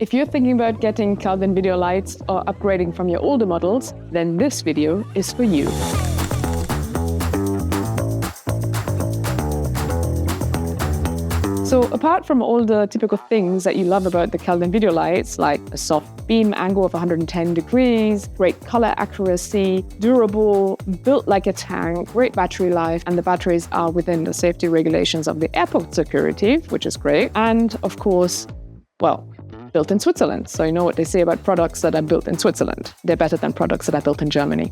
If you're thinking about getting Keldan video lights or upgrading from your older models, then this video is for you. So apart from all the typical things that you love about the Keldan video lights, like a soft beam angle of 110 degrees, great color accuracy, durable, built like a tank, great battery life, and the batteries are within the safety regulations of the airport security, which is great. And of course, well, built in Switzerland. So you know what they say about products that are built in Switzerland. They're better than products that are built in Germany.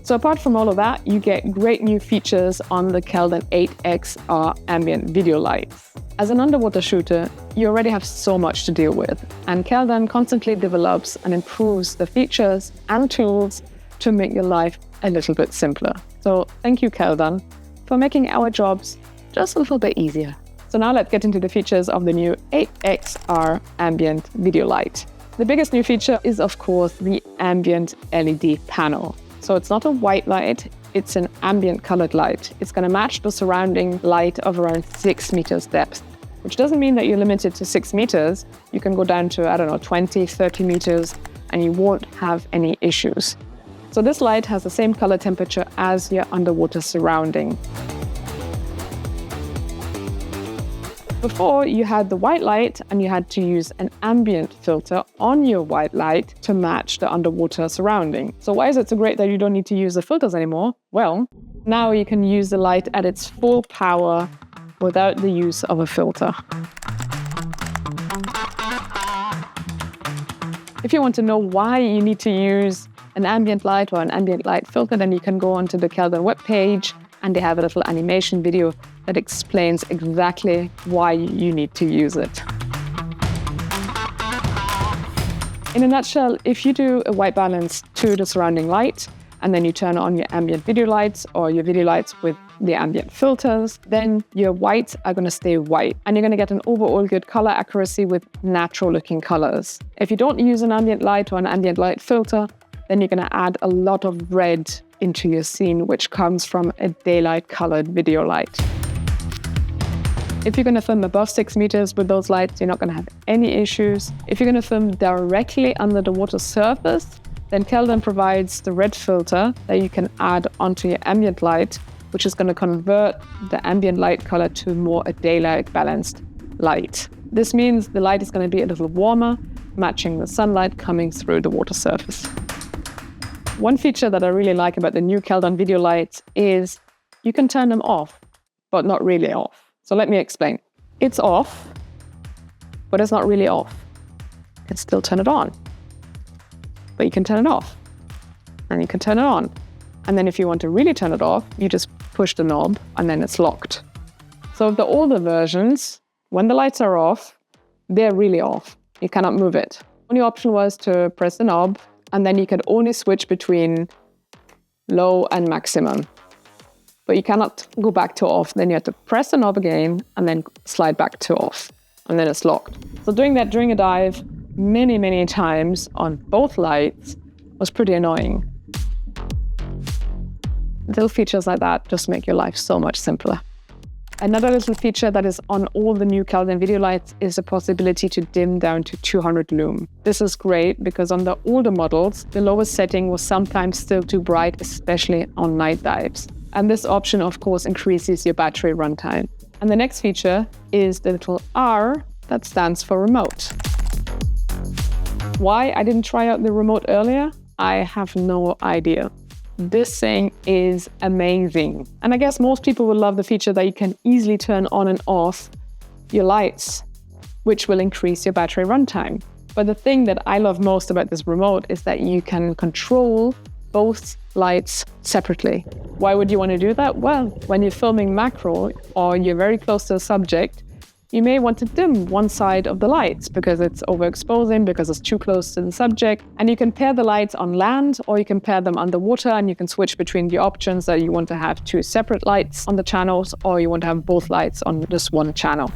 So apart from all of that, you get great new features on the Keldan XR Ambient video lights. As an underwater shooter, you already have so much to deal with, and Keldan constantly develops and improves the features and tools to make your life a little bit simpler. So thank you, Keldan, for making our jobs just a little bit easier. So now let's get into the features of the new XR Ambient video light. The biggest new feature is, of course, the Ambient LED panel. So it's not a white light, it's an ambient colored light. It's going to match the surrounding light of around 6 meters depth, which doesn't mean that you're limited to 6 meters. You can go down to, 20, 30 meters, and you won't have any issues. So this light has the same color temperature as your underwater surrounding. Before, you had the white light and you had to use an ambient filter on your white light to match the underwater surrounding. So why is it so great that you don't need to use the filters anymore? Well, now you can use the light at its full power without the use of a filter. If you want to know why you need to use an ambient light or an ambient light filter, then you can go onto the Keldan webpage, and they have a little animation video that explains exactly why you need to use it. In a nutshell, if you do a white balance to the surrounding light, and then you turn on your ambient video lights or your video lights with the ambient filters, then your whites are going to stay white, and you're going to get an overall good color accuracy with natural looking colors. If you don't use an ambient light or an ambient light filter, then you're going to add a lot of red into your scene, which comes from a daylight colored video light. If you're going to film above 6 meters with those lights, you're not going to have any issues. If you're going to film directly under the water surface, then Keldan provides the red filter that you can add onto your ambient light, which is going to convert the ambient light color to more a daylight balanced light. This means the light is going to be a little warmer, matching the sunlight coming through the water surface. One feature that I really like about the new Keldan video lights is you can turn them off, but not really off. So let me explain. It's off, but it's not really off. You can still turn it on, but you can turn it off, and you can turn it on. And then if you want to really turn it off, you just push the knob and then it's locked. So the older versions, when the lights are off, they're really off. You cannot move it. Only option was to press the knob, and then you can only switch between low and maximum. But you cannot go back to off. Then you have to press the knob again and then slide back to off, and then it's locked. So doing that during a dive many, many times on both lights was pretty annoying. Little features like that just make your life so much simpler. Another little feature that is on all the new Keldan video lights is the possibility to dim down to 200 lumen. This is great because on the older models, the lowest setting was sometimes still too bright, especially on night dives. And this option, of course, increases your battery runtime. And the next feature is the little R that stands for remote. Why I didn't try out the remote earlier? I have no idea. This thing is amazing. And I guess most people will love the feature that you can easily turn on and off your lights, which will increase your battery runtime. But the thing that I love most about this remote is that you can control both lights separately. Why would you want to do that? Well, when you're filming macro or you're very close to the subject, you may want to dim one side of the lights because it's overexposing, because it's too close to the subject. And you can pair the lights on land or you can pair them underwater, and you can switch between the options that you want to have 2 separate lights on the channels or you want to have both lights on just one channel.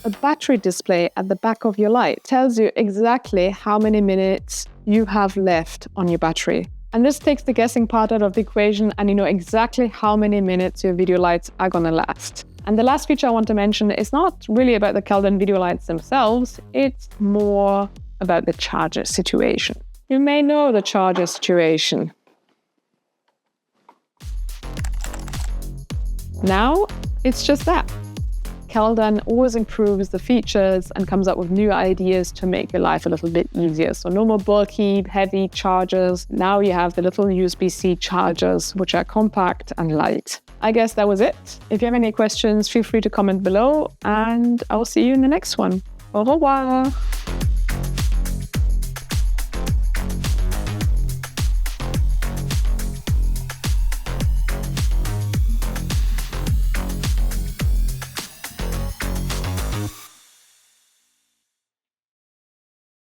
A battery display at the back of your light tells you exactly how many minutes you have left on your battery. And this takes the guessing part out of the equation, and you know exactly how many minutes your video lights are going to last. And the last feature I want to mention is not really about the Keldan video lights themselves, it's more about the charger situation. You may know the charger situation. Now, it's just that. Keldan always improves the features and comes up with new ideas to make your life a little bit easier. So no more bulky, heavy chargers. Now you have the little USB-C chargers, which are compact and light. I guess that was it. If you have any questions, feel free to comment below, and I'll see you in the next one. Au revoir.